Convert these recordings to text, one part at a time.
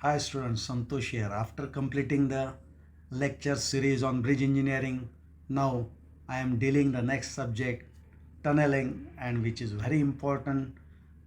Hi students, Santosh here. After completing the lecture series on bridge engineering, now I am dealing the next subject, tunneling, and which is very important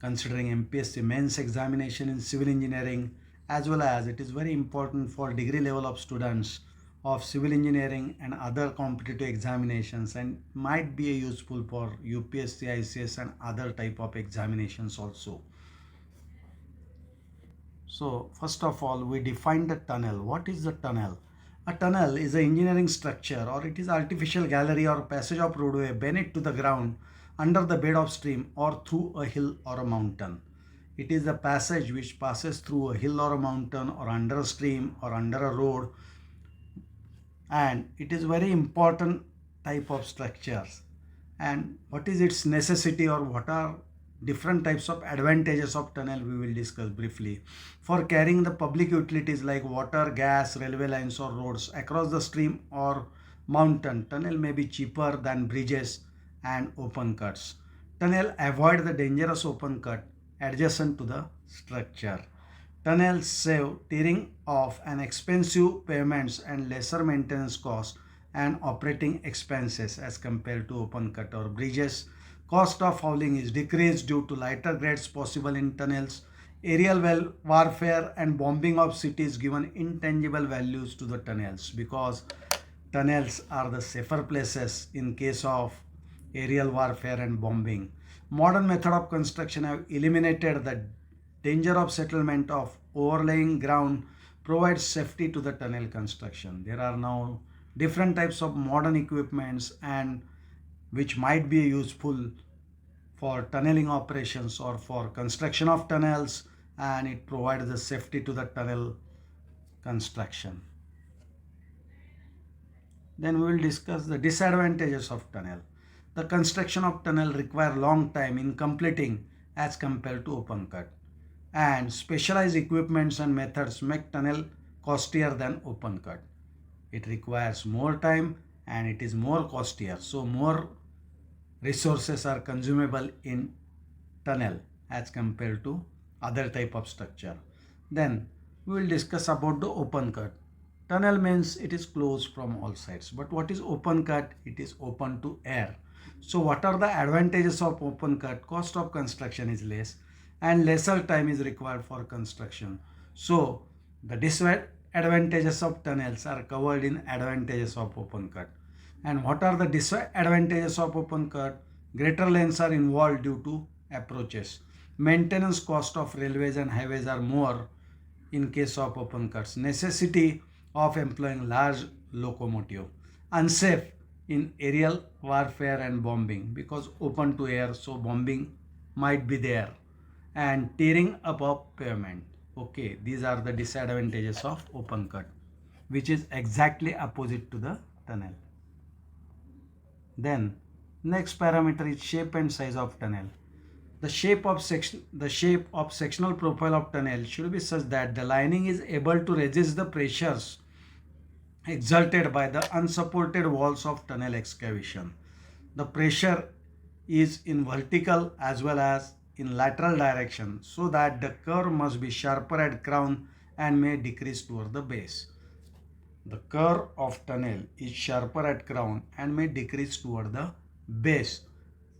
considering MPSC mains examination in civil engineering, as well as it is very important for degree level of students of civil engineering and other competitive examinations, and might be useful for UPSC, ICS and other type of examinations also. So first of all, we define the tunnel. What is the tunnel? A tunnel is an engineering structure, or it is artificial gallery or passage of roadway beneath to the ground under the bed of stream or through a hill or a mountain. It is a passage which passes through a hill or a mountain or under a stream or under a road, and it is very important type of structures. And what is its necessity, or what are different types of advantages of tunnel, we will discuss briefly. For carrying the public utilities like water, gas, railway lines or roads across the stream or mountain, tunnel may be cheaper than bridges and open cuts. Tunnel avoid the dangerous open cut adjacent to the structure. Tunnels save tearing off and expensive payments and lesser maintenance costs and operating expenses as compared to open cut or bridges. Cost of hauling is decreased due to lighter grades possible in tunnels. Aerial warfare and bombing of cities given intangible values to the tunnels, because tunnels are the safer places in case of aerial warfare and bombing. Modern method of construction have eliminated the danger of settlement of overlaying ground, provides safety to the tunnel construction. There are now different types of modern equipments and which might be useful for tunneling operations or for construction of tunnels, and it provides the safety to the tunnel construction. Then we will discuss the disadvantages of tunnel. The construction of tunnel require long time in completing as compared to open cut, and specialized equipments and methods make tunnel costlier than open cut. It requires more time and it is more costlier, so more resources are consumable in tunnel as compared to other type of structure. Then we will discuss about the open cut. Tunnel means it is closed from all sides, but what is open cut? It is open to air. So what are the advantages of open cut? Cost of construction is less and lesser time is required for construction. So the disadvantages of tunnels are covered in advantages of open cut. And what are the disadvantages of open cut? Greater lengths are involved due to approaches. Maintenance cost of railways and highways are more in case of open cuts. Necessity of employing large locomotive. Unsafe in aerial warfare and bombing, because open to air, so bombing might be there. And tearing up of pavement. Okay, these are the disadvantages of open cut, which is exactly opposite to the tunnel. Then next parameter is shape and size of tunnel. The shape of sectional profile of tunnel should be such that the lining is able to resist the pressures exerted by the unsupported walls of tunnel excavation. The pressure is in vertical as well as in lateral direction, so that the curve must be sharper at crown and may decrease toward the base. The curve of tunnel is sharper at crown and may decrease toward the base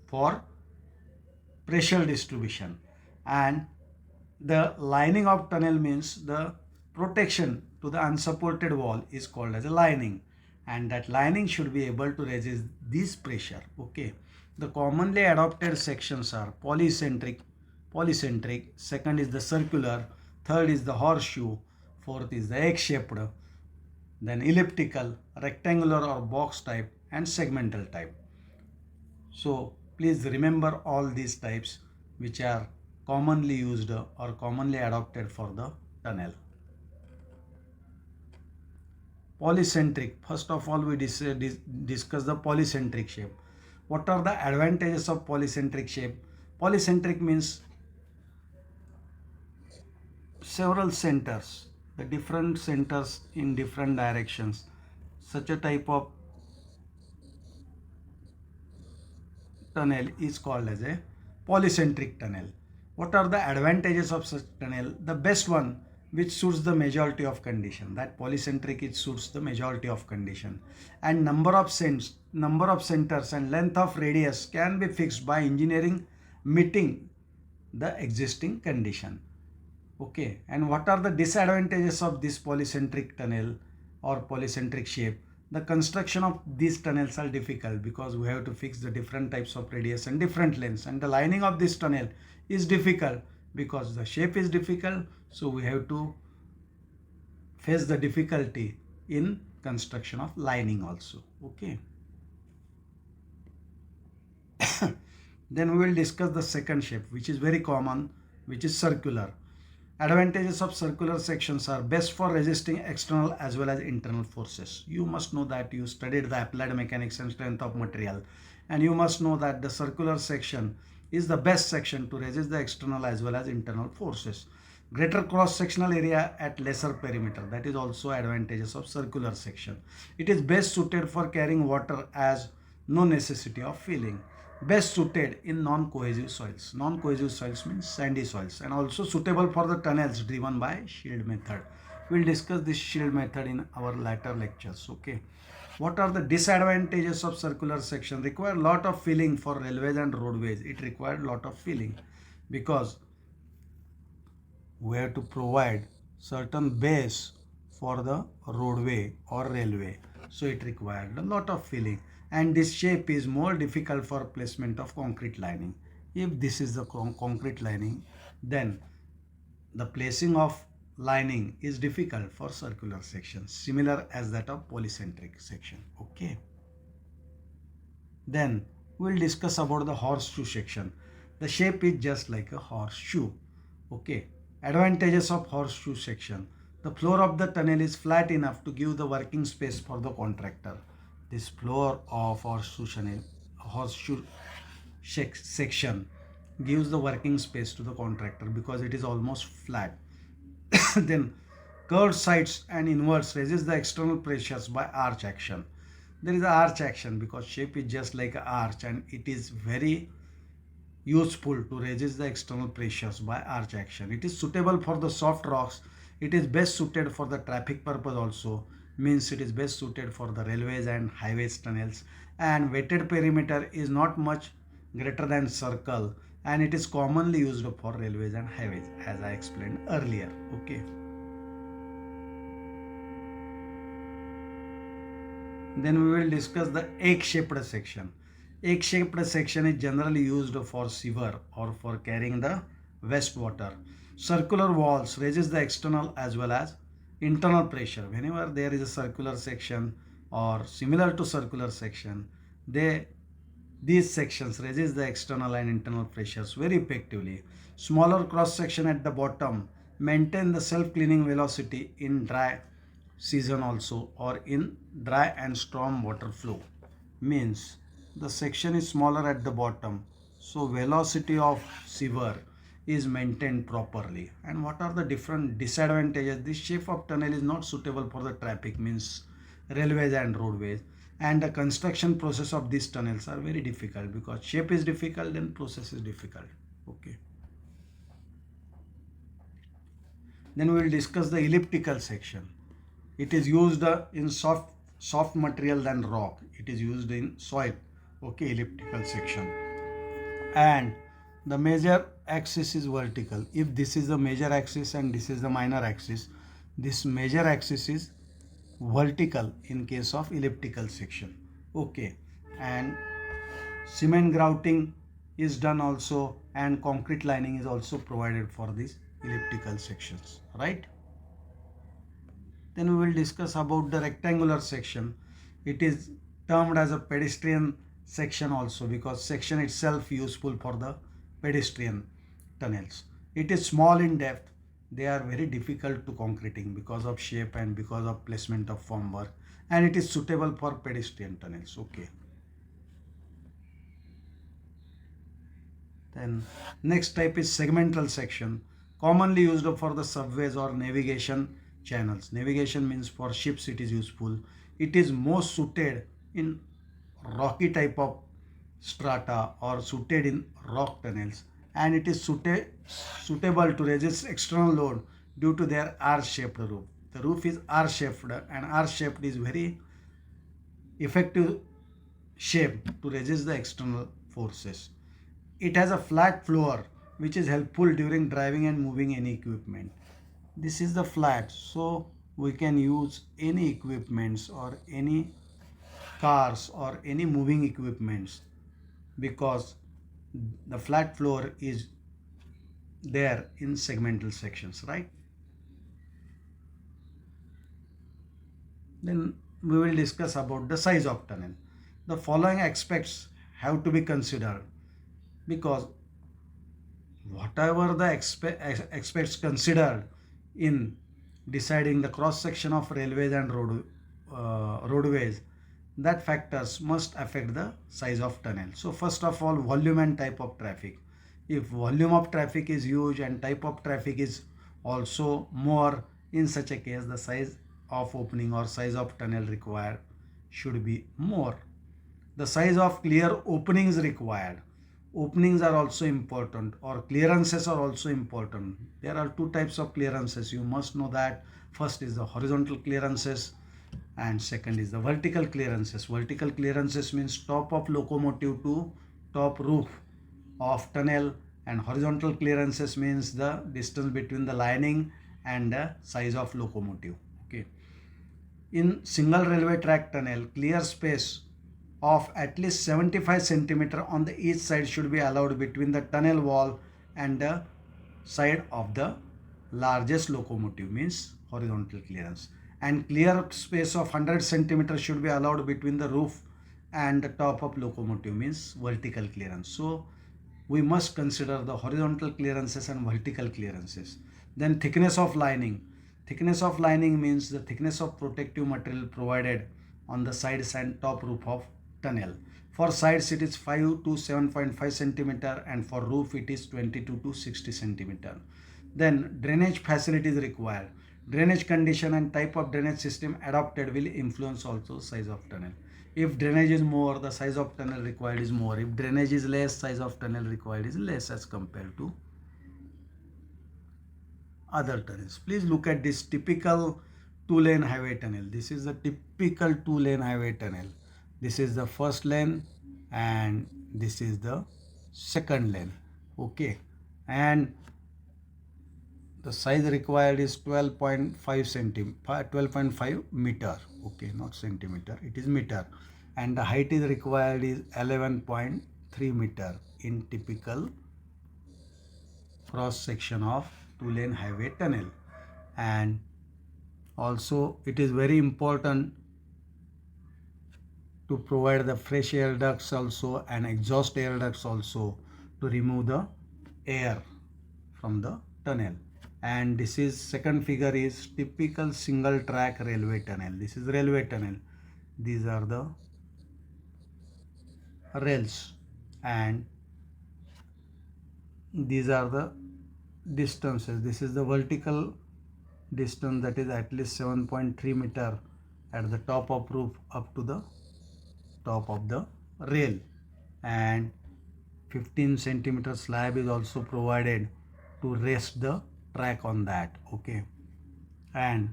for pressure distribution. And the lining of tunnel means the protection to the unsupported wall is called as a lining, and that lining should be able to resist this pressure. Okay, the commonly adopted sections are polycentric, second is the circular, third is the horseshoe, fourth is the egg-shaped, then elliptical, rectangular or box type, and segmental type. So please remember all these types which are commonly used or commonly adopted for the tunnel. Polycentric, first of all we discuss the polycentric shape. What are the advantages of polycentric shape? Polycentric means several centers, the different centers in different directions. Such a type of tunnel is called as a polycentric tunnel. What are the advantages of such tunnel? The best one, which suits the majority of condition. That polycentric it suits the majority of condition. And number of centers and length of radius can be fixed by engineering meeting the existing condition. Okay, and what are the disadvantages of this polycentric tunnel or polycentric shape? The construction of these tunnels are difficult because we have to fix the different types of radius and different lengths, and the lining of this tunnel is difficult because the shape is difficult, so we have to face the difficulty in construction of lining also. Okay. Then we will discuss the second shape, which is very common, which is circular. Advantages of circular sections are best for resisting external as well as internal forces. You must know that you studied the applied mechanics and strength of material, and you must know that the circular section is the best section to resist the external as well as internal forces. Greater cross-sectional area at lesser perimeter. That is also advantages of circular section. It is best suited for carrying water as no necessity of filling. Best suited in non-cohesive soils. Non-cohesive soils means sandy soils, and also suitable for the tunnels driven by shield method. We will discuss this shield method in our later lectures. Okay. What are the disadvantages of circular section? Require lot of filling for railways and roadways. It required lot of filling because we have to provide certain base for the roadway or railway, so it required a lot of filling, and this shape is more difficult for placement of concrete lining. If this is the concrete lining, then the placing of lining is difficult for circular sections, similar as that of polycentric section. Okay. Then we'll discuss about the horseshoe section. The shape is just like a horseshoe. Okay. Advantages of horseshoe section. The floor of the tunnel is flat enough to give the working space for the contractor. This floor of horseshoe section gives the working space to the contractor because it is almost flat. Then curved sides and inverts resist the external pressures by arch action. There is a arch action because shape is just like an arch, and it is very useful to resist the external pressures by arch action. It is suitable for the soft rocks. It is best suited for the traffic purpose also, means it is best suited for the railways and highways tunnels. And weighted perimeter is not much greater than circle, and it is commonly used for railways and highways as I explained earlier. Okay. Then we will discuss the egg-shaped section. Egg-shaped section is generally used for sewer or for carrying the wastewater. Circular walls resist the external as well as internal pressure. Whenever there is a circular section or similar to circular section, these sections resist the external and internal pressures very effectively. Smaller cross section at the bottom maintain the self-cleaning velocity in dry season also, or in dry and storm water flow. Means the section is smaller at the bottom, so velocity of sewer is maintained properly. And what are the different disadvantages? This shape of tunnel is not suitable for the traffic, means railways and roadways, and the construction process of these tunnels are very difficult because shape is difficult and process is difficult. Okay. Then we will discuss the elliptical section. It is used in soft material than rock. It is used in soil. Okay, elliptical section. And the major axis is vertical. If this is the major axis and this is the minor axis, this major axis is vertical in case of elliptical section. Okay. And cement grouting is done also, and concrete lining is also provided for these elliptical sections, right? Then we will discuss about the rectangular section. It is termed as a pedestrian section also because section itself useful for the pedestrian tunnels. It is small in depth. They are very difficult to concreting because of shape and because of placement of formwork, and it is suitable for pedestrian tunnels. Okay. Then next type is segmental section, commonly used for the subways or navigation channels. Navigation means for ships it is useful. It is most suited in rocky type of strata or suited in rock tunnels, and it is suitable to resist external load due to their R-shaped roof. The roof is R-shaped, and R-shaped is very effective shape to resist the external forces. It has a flat floor which is helpful during driving and moving any equipment. This is the flat, so we can use any equipments or any cars or any moving equipments because the flat floor is there in segmental sections, right? Then we will discuss about the size of tunnel. The following aspects have to be considered because whatever the aspects considered in deciding the cross section of railways and roadways, that factors must affect the size of tunnel. So first of all, volume and type of traffic. If volume of traffic is huge and type of traffic is also more, in such a case the size of opening or size of tunnel required should be more. The size of clear openings required. Openings are also important, or clearances are also important. There are two types of clearances. You must know that. First is the horizontal clearances and second is the vertical clearances. Vertical clearances means top of locomotive to top roof of tunnel, and horizontal clearances means the distance between the lining and the size of locomotive. Okay. In single railway track tunnel, clear space of at least 75 centimeter on the each side should be allowed between the tunnel wall and the side of the largest locomotive, means horizontal clearance, and clear space of 100 centimeter should be allowed between the roof and the top of locomotive, means vertical clearance. So we must consider the horizontal clearances and vertical clearances. Then thickness of lining. Thickness of lining means the thickness of protective material provided on the sides and top roof of tunnel. For sides it is 5 to 7.5 centimeter and for roof it is 22 to 60 centimeter. Then drainage facilities required. Drainage condition and type of drainage system adopted will influence also size of tunnel. If drainage is more, the size of tunnel required is more. If drainage is less, size of tunnel required is less as compared to other tunnels. Please look at this typical two-lane highway tunnel. This is the typical two-lane highway tunnel. This is the first lane and this is the second lane. Okay, and the size required is 12.5 meter. Okay, not centimeter, it is meter, and the height is required is 11.3 meter in typical cross section of two-lane highway tunnel. And also it is very important to provide the fresh air ducts also and exhaust air ducts also to remove the air from the tunnel. And this is second figure is typical single track railway tunnel. This is railway tunnel. These are the rails and these are the distances. This is the vertical distance, that is at least 7.3 meter at the top of roof up to the top of the rail, and 15 centimeter slab is also provided to rest the track on that. Okay, and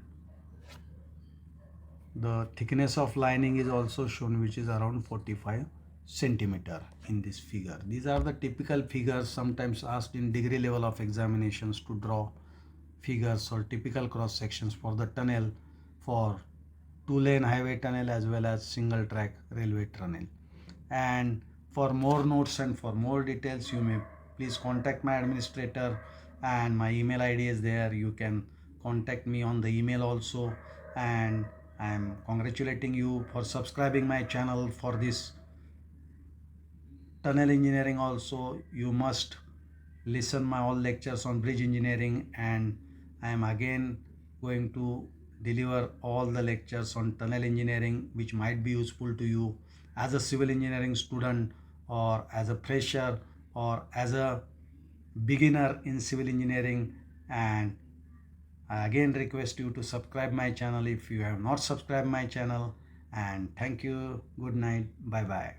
the thickness of lining is also shown, which is around 45 centimeter in this figure. These are the typical figures sometimes asked in degree level of examinations to draw figures or typical cross sections for the tunnel, for two-lane highway tunnel as well as single track railway tunnel. And for more notes and for more details, you may please contact my administrator, and my email ID is there. You can contact me on the email also. And I am congratulating you for subscribing my channel for this tunnel engineering. Also, you must listen my all lectures on bridge engineering, and I am again going to deliver all the lectures on tunnel engineering which might be useful to you as a civil engineering student or as a fresher or as a beginner in civil engineering. And I again request you to subscribe my channel if you have not subscribed my channel. And thank you. Good night. Bye bye.